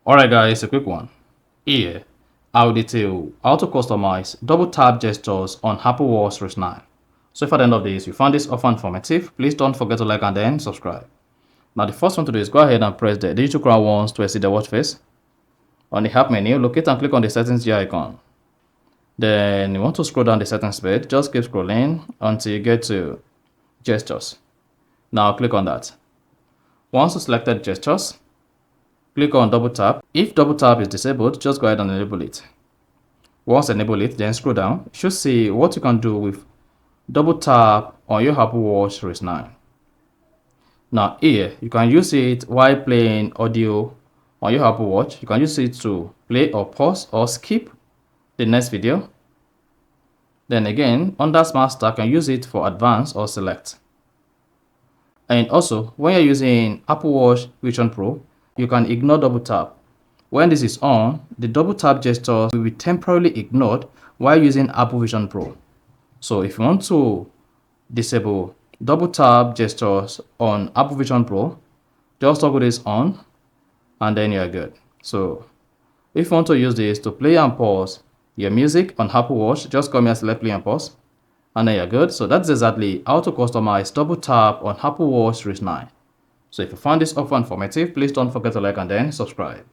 Alright guys, a quick one. Here, I'll detail how to customize double tap gestures on Apple Watch Series 9. So if at the end of this you found this offer informative, please don't forget to like and then subscribe. Now the first one to do is go ahead and press the digital crown once to exit the watch face. On the app menu, locate and click on the settings gear icon. Then you want to scroll down the settings page, just keep scrolling until you get to gestures. Now click on that. Once you selected gestures, click on double tap. If double tap is disabled, just go ahead and enable it. Once enable it, then scroll down. You should see what you can do with double tap on your Apple Watch Series 9. Now here, you can use it while playing audio on your Apple Watch. You can use it to play or pause or skip the next video. Then again, under Smart Start, you can use it for advance or select. And also, when you're using Apple Watch Vision Pro, you can ignore double tap. When this is on, the double tap gestures will be temporarily ignored while using Apple Vision Pro. So if you want to disable double tap gestures on Apple Vision Pro, just toggle this on and then you're good. So if you want to use this to play and pause your music on Apple Watch, just come here, select play and pause, and then you're good. So that's exactly how to customize double tap on Apple Watch Series 9. So if you found this offer informative, please don't forget to like and then subscribe.